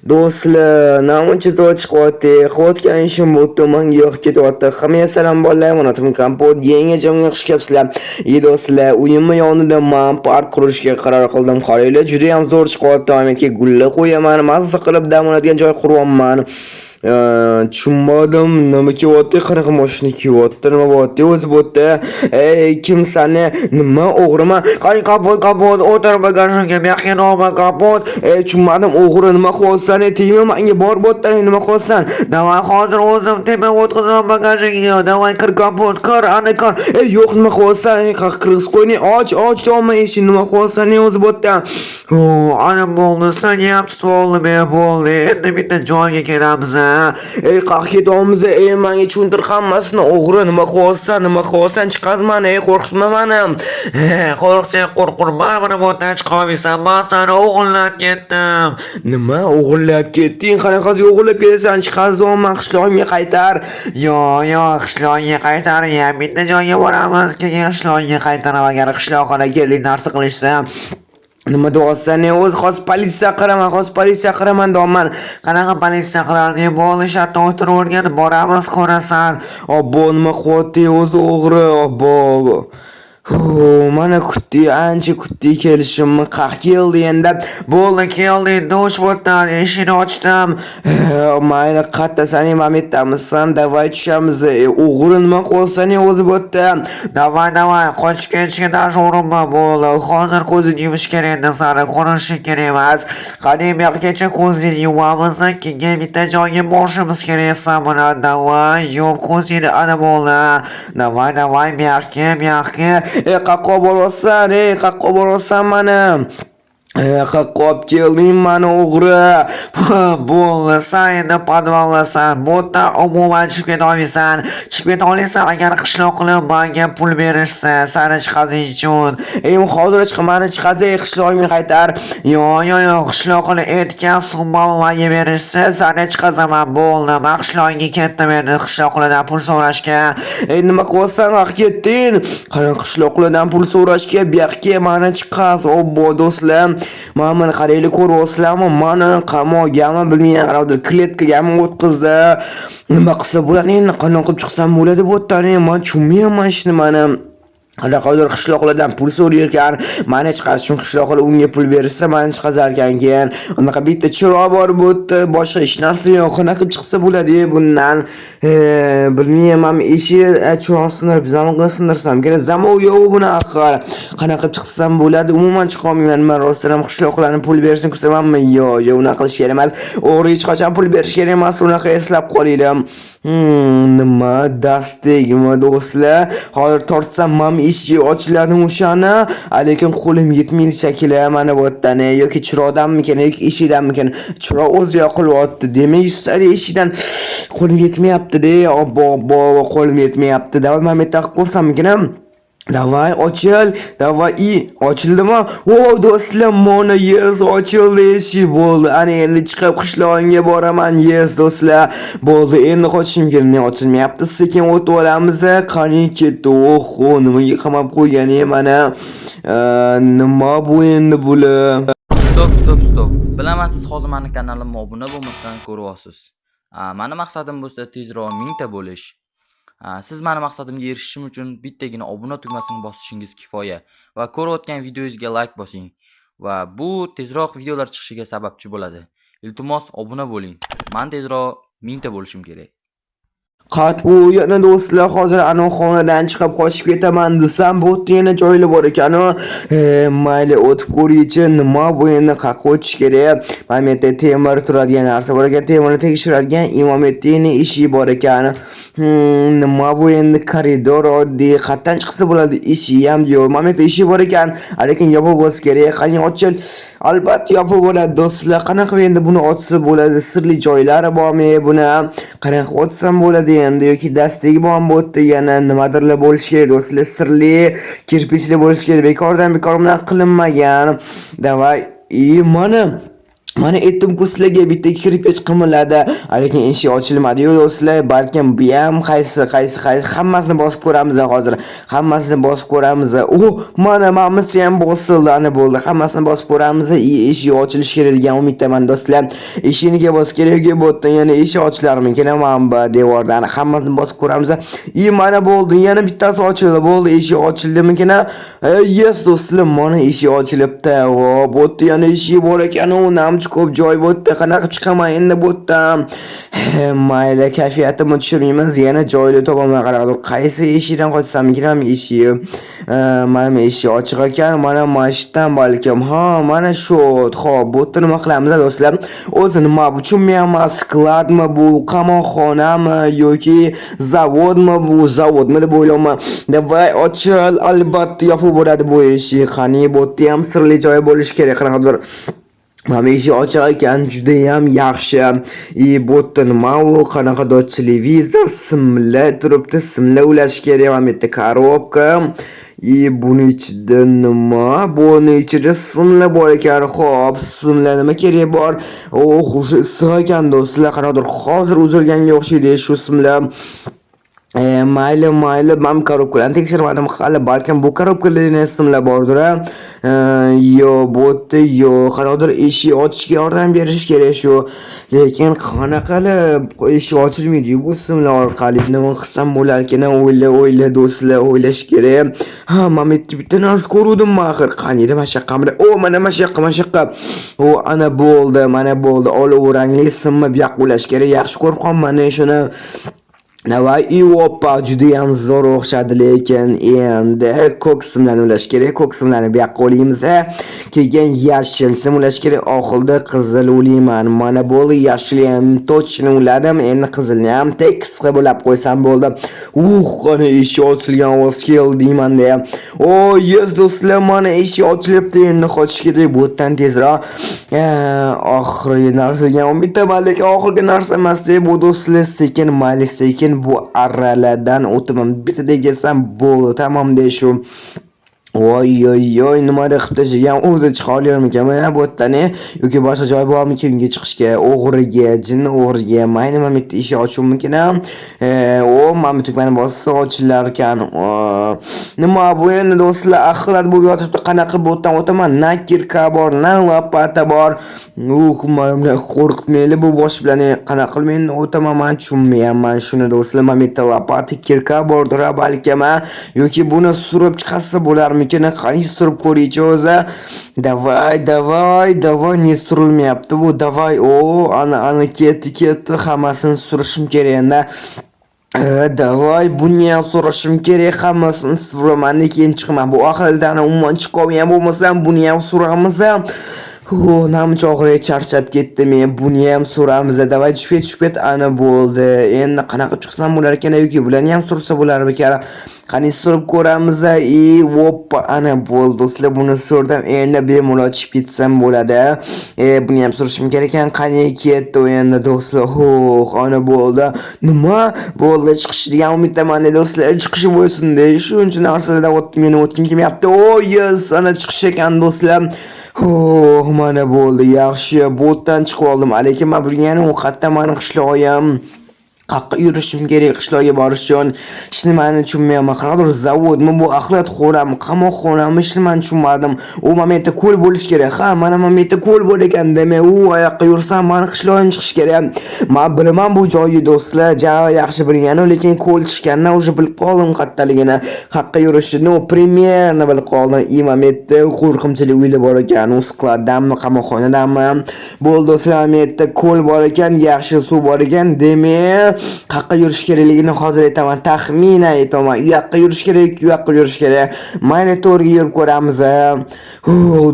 Do'stlar, namuncha to'y chiqyapti. Qilayotgan ishim bo'pti, menga yoqib ketyapti. Hammaga salom bolalar, onatim kompot, yangi jamga xush kelibsizlar. Do'stlar, uyimni yonida men park qurishga qaror qildim. Qaranglar, juda ham zo'r chiqyapti. Amitga gullar qo'yaman, mazza qilib dam oladigan joy quryapman. Tushunmadim, nima kiyapti, qanaqa mashina kiyapti, nima bo'pti, o'zi bo'pti. Kim sani, nima o'g'riman? Qani kapot, o'tir bagajga, buyoqqa noma kapot. Tushunmadim, o'g'ri nima qilyapsan? Tegma menga bor bo'pti, nima qilyapsan? Davay hozir o'zim tepa o'tqazaman bagajga. Davay kir kapot, kir, ana kir. Yo'q, nima qilyapsan? Qirg'iz qo'yni och, tomma eshik, nima qilyapsan, o'zi bo'pti. Ana bo'ldi, sen ham tutib oldim, bo'ldi. Endi bitta joyga kelamiz. Qaq ketamiz, menga tushuntir hammasini. O'g'ri nima qilyapsan, chiqazman, qo'rqitma meni. Qo'rqsang qo'rqurman, mana bu yerdan chiqolmaysan. Men seni o'g'irlab ketdim. Nima o'g'irlab ketding? Qanaqasi o'g'irlab ketasan? Chiqazman, qishlog'imga qaytar. Yo'q, qishlog'imga qaytar. Bitta joyga boramiz, keyin qishlog'imga qaytaraman. Agar qishloqqa kelib narsa qilishsa, nima deyapsan? O'zi hozir politsiya qaraman deyapman. Qanaqa politsiya qilardi? Bo'ldi, shartda o'tiravergan, boramiz, ko'rasan. Obbo, nima qilyapti o'zi o'g'ri? Obbo. Mana ancha kutdi kelishimni. Qaq keldi endi. Bo'ldi, keldi. Dush bo'tdan eshikni ochdim. Mayli, qattasan, Mametdamisan, davay tushamiz. O'g'ri nima qilyapsan o'zi bo'tda? Davay, qochib ketishga dashurimma bo'ldi. Hozir ko'zini yuvish kerak edi, sari ko'rishi kerak emas. Qani bu yoqgacha ko'zini yuvamiz, keyin bitta joyga borishimiz kerak samana. Davay, yo'q, ko'zini ana bo'ldi. Davay, bu yoqqa. Qaqqa borasan mana. Qaqqa olib kelding mani o'g'ri. Bo'ldi, sen endi podvallasan. Bu yerda umuman chiqib keta olmaysan. Agar qishloq qilib menga pul berishsa, seni chiqazish uchun. Hozir chiqmani chiqazay, qishlog'imga qaytar. Yo'q, qishloq qilib aytgan summani menga berishsa, seni chiqazaman. Bo'ldi, men qishlog'imga ketdim endi qishloqlardan pul so'rashga. Nima qilyapsan? Qaq ketding. Qani qishloqlardan pul so'rashga, bu yoqqa meni chiqaz. Obbo, do'stlar. Mana qaraylik, ko'ryapsizlarmi? Meni qamoqgami bilmayman, kletkagami o'tkazdi. Nima qilsa bo'ladi? Endi qanday qilib chiqsam bo'ladi bu yerdan? Men tushunmayman ishni mana. Hozir qishloqlardan pul so'rayotgan, meni chiqarish uchun qishloqlar unga pul bersa, meni chiqazar ekan. Keyin unaqa bitta chiroq bor bu yerda, boshqa hech narsa yo'q. Qanaqa qilib chiqsa bo'ladi bundan? Bilmayman, chiroqni bizamga sindirsam kerak. Zamoq yo'q bunaqa. Qanaqa qilib chiqsam bo'ladi? Umuman chiqa olmayman. Men rostdan qishloqlarni pul bersin ko'rsamanmi? Yo'q, unaqa qilish kerak emas. O'g'ri hech qachon pul berish kerak emas, unaqa eslab qolinglar. Nima dastigmi do'stlar? Hozir tortsam ham eshik ochiladi o'shani, lekin qo'lim yetmaydi shekilli. Mana bu yerdan yoki chiroqdanmikan, yoki eshikdanmikan. Chiroq o'zi yoqilyapti. Demak, yustari eshikdan qo'lim yetmayapti-da. Obbo, qo'lim yetmayapti. Davay men bitta qilib ko'rsammikan? Davay, ochil. Ochildimi? Do'stlar, mana ochildi, eshik bo'ldi. Ana endi chiqib qishlog'imga boraman. Do'stlar, bo'ldi. Endi qochishim kerak. Ochilmayapti. Sekin o'tib olamiz. Qani ketdi. Nimaga qamab qo'ygani mana? Nima bu endi bular? Stop. Bilaman, siz hozir meni kanalimga obuna bo'lmasdan ko'ryapsiz. Meni maqsadim bo'lsa tezroq 1000 ta bo'lish. Siz meni maqsadimga erishishim uchun bittagina obuna tugmasini bosishingiz kifoya va ko'rayotgan videoyingizga like bosing va bu tezroq videolar chiqishiga sababchi bo'ladi. Iltimos obuna bo'ling. Men tezroq 1000 ta bo'lishim kerak. Yana do'stlar, hozir ana xonadan chiqib qochib ketaman desam, bu yerda yana joylar bor ekan. Mayli, o'tib ko'raychi, nima bu endi qayerga o'tish kerak? Mana bu yerda temir turadigan narsa bor ekan, temirni tekshiradigan imometning eshigi bor ekan. Nima bu endi koridor oddiy, qayerdan chiqsa bo'ladi? Eshik ham yo'q. Mana bu yerda eshik bor ekan, lekin yopib bo'lsa kerak. Qani ochil. Albatta yopib bo'ladi do'stlar. Qanaqa endi buni ochsa bo'ladi? Sirli joylari bormi buni? Qanaqa ochsam bo'ladi endi? Yoki dastagi bormi bu yerda? Yana nimadirlar bo'lish kerak do'stlar. Sirli kirpichli bo'lish kerak. Bekordan bekor bilan qilinmagan. Davay, mana Mana aytdim-ku sizlarga bitta kirpech qimirladi, lekin eshik ochilmadi-yu do'stlar. Balkim bu ham qaysi hammasini bosib ko'ramiz hozir. Hammasini bosib ko'ramiz. Mana hammasi ham bosildi, ana bo'ldi. Hammasini bosib ko'ramiz. Eshik ochilishi kerak degan umiddaman do'stlar. Eshikniga bosib kerak bo'ldi, yana eshik ochilarmikin mana devordan. Hammasini bosib ko'ramiz. Mana bo'ldi. Yana bittasi ochildi. Bo'ldi, eshik ochildimikin? Yes do'stlar, mana eshik ochilibdi. Bo'tdi, yana eshik bor ekan. Ko'p joy bo'tdi, qanaqa chiqaman endi bo'tdim. Mayli, kayfiyatimni tushirmaymiz, yana joyli topaman. Qaraqadur qaysi eshikdan qochsam kerak, eshik. Mana eshik ochiq ekan, mana mashitdan balkim. Mana shu. Xo'p, bo'tni nima qilamiz do'stlar? O'zi nima uchun men skladmi bu, qamoqxonami yoki zavodmi bu, zavodmi deb o'ylayman. Davay ochil, albatta yopib bo'ladi bu eshik. Qani bo'tdi ham sirli joy bo'lishi kerak, qanaqadir. Mana eshik ochiq ekan, juda ham yaxshi. Bo'tda nima u, qanaqadir televizor simlar turibdi, simlar ulash kerak. Mana bu yerda korobka. Buni ichida nima? Buni ichida simlar bor ekan. Xo'p, simlar nima kerak bor? Xushi issiq ekan do'stlar, qanaqadir hozir uzilganga o'xshaydi shu simlar. Mayli, men korobkalarni tekshirmadim hali, balkim bu korobkalarning ismlar bordir. Yo bo'tdi, yo qanaqadir eshik ochishga yordam berish kerak shu. Lekin qanaqa qilib eshik ochilmaydi bu simlar orqali? Nima qilsam bo'larkan? O'yla do'stlar, o'ylash kerak. Men bitta narsa ko'rdim axir. Qaniydi mashaqqamda? Mana mashaqqa. Ana bo'ldi, mana bo'ldi. Olov rangli simni bu yoqqa ulash kerak. Yaxshi qo'rqaman shuni. Navay oppa juda ham zo'r o'xshadi, lekin endi ko'k simlarni ulash kerak. Ko'k simlarni bu yoqqa olaymiz. Keyin yashil sim ulash kerak. Oxirda qizil ulayman. Mana bo'ldi, yashilni ham tochni uladim. Endi qizilni ham tekis qilib ulab qo'ysam bo'ldi. Qani eshik ochilgan ovoz keldi deyman-da. Yes do'stlar, mana eshik ochilibdi. Endi qochish kerak bo'tdan tezroq. Oxirgi narsaga umiddaman, lekin oxirgi narsa emas bu do'stlar. Sekin bu arralardan o'taman. Bitta gelsam bo'ldi, tamom dey shu. Voy, nima qilib tashlagan? O'zi chiqa olarmikan bu yerdan yoki boshqa joy bormikan unga chiqishga? O'g'riga, jinni o'g'riga mayli men bitta eshik ochishim mumkin. Men tugmani bossa ochilar ekan. Nima bu endi do'stlar, axlat bo'lib yotibdi. Qanaqa bo'tdan o'taman? Na kirka bor, na lopata bor. Mana qo'rqitmayli bu bosh bilan qanaqa qilib men o'taman, men tushunmayapman shuni do'stlar. Men bitta lopata kirka bordir balkim, yoki buni surib chiqarsa bo'larmikan? Qani surib ko'raychi o'zi. Davay, ne surilmayapti bu? Davay, ana ketdi, hammasini surishim kerak endi. Davay, buni ham surishim kerak, hammasini suraman, keyin chiqaman. Bu aqldan umuman chiqolmagan bo'lmasam, buni ham suramiz. Namcha og'riq charchab ketdim men. Buni ham suramiz. Davay, tushpet, ana bo'ldi. Endi qanaqa chiqsam bo'lar ekan yoki bularni ham sursa bo'larmikan? Qani surib ko'ramiz. Hoppa, ana bo'ldi do'stlar, buni surdim. Endi bemalol chiqib ketsam bo'ladi. Buni ham surishim kerak ekan. Qani ketdi endi do'stlar. Ana bo'ldi. Nima bo'ldi? Chiqish degan umiddaman do'stlar. Chiqishi bo'lsin-da. Shuncha narsalardan o'tdim kelmayapti. Yes, ana chiqish ekan do'stlar. Mana bo'ldi, yaxshi. Bo'tdan chiqib oldim. Lekin men bilganim u qayerda meni qishlog'im. Qaqqa yurishim kerak qishloqqa borish uchun. Ishni men tushunmayapman. Qanaqadir zavodmi bu, axlat xonami, qamoqxonami, ishni men tushunmadim. U momentda ko'l bo'lish kerak. Mana momentda ko'l bor ekan, demak u oyoqqa yursam meni qishlog'im chiqish kerak. Men bilaman bu joyni do'stlar, yaxshi bilganim, lekin ko'l chiqqandan o'sha bilib qoldim qayerdaligini. Qaqqa yurishini примерно bilib qoldim. Momentda qo'rqimchilik uylar bor ekan, u skladdanmi, qamoqxonadanmi. Bo'ldi do'stlar, momentda ko'l bor ekan, yaxshi suv bor ekan, demak qaqqa yurish kerakligini hozir aytaman, taxminan aytaman. U yoqqa yurish kerak, Mayli to'g'ri yurib ko'ramiz.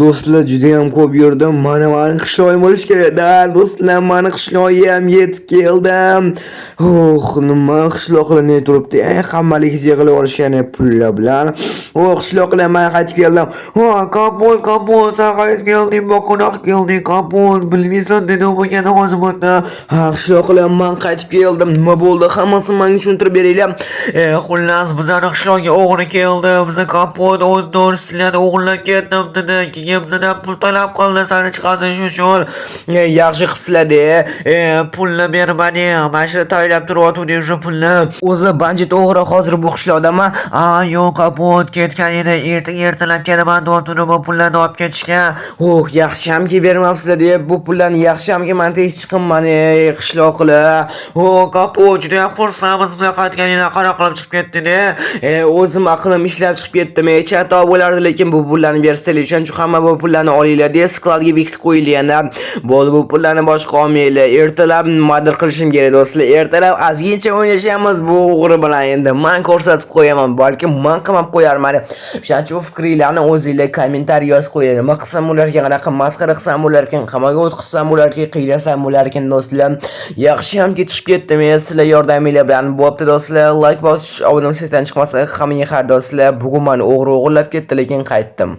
Do'stlar, juda ham ko'p yurdim. Mana meni qishlog'im bo'lish kerak-da. Do'stlar, meni qishlog'im yetib keldim. Nima qishloqlarni turibdi? Hammalik yig'ilib olishgan pullar bilan. Qishloqlar men qaytib keldim. Kapot, sen qaytib kelding, boqonoq kelding, kapot. Bilmaysan, dedim bo'lgan hozir bo'ldi. Qishloqlar men qaytib keldim. Nima bo'ldi? Hammasini menga tushuntirib beringlar. Xullas, bizning qishloqqa o'g'ri keldi. Bizni kapot o'ldirishlar, o'g'irlab ketdim dedi. Keyin bizdan pul talab qildi, sani chiqarish uchun. Yaxshi qilibsizlar-da. Pulni bermading. Mana shu taylab turyapti shu pulni. O'zi bandit o'g'ri hozir bu qishloqdami? Yo'q, kapot ketgan edi. Ertalab kelaman deb bu pullarni olib ketishgan. Yaxshi-hamki bermabsizlar deb bu pullarni yaxshi-hamki men tez chiqimman qishloqlar. Kapot juda xursandmiz bilan qaytganinglar qara qilib chiqib ketdi-da. O'zim aqlim ishlab chiqib ketdim. Chatoq bo'lardi, lekin bu pullarni bersanglar, shuning hamma bu pullarni olinglar deb skladga bekitib qo'yilgan. Bo'ldi, bu pullarni boshqa olmanglar. Ertalab nimadir qilishim kerak do'stlar. Ertalab azgincha o'ynashamiz bu o'g'ri bilan endi. Men ko'rsatib qo'yaman, balki men qilib qo'yarman. Shuning uchun fikringlarni o'zingizlar kommentariy yozib qo'yinglar. Nima qilsam bo'larkan, qanaqa masxara qilsam bo'larkan, qamoqqa o'tkazsam bo'larkan, qiylasam bo'larkan do'stlar. Yaxshi-hamki chiqib ketdim. Sizlar yordaminglar bilan bo'pti do'stlar. Like bosish, obuna bo'lishdan chiqmasa, hammaga xayr do'stlar. Bugun men o'g'irlab ketdi, lekin qaytdim.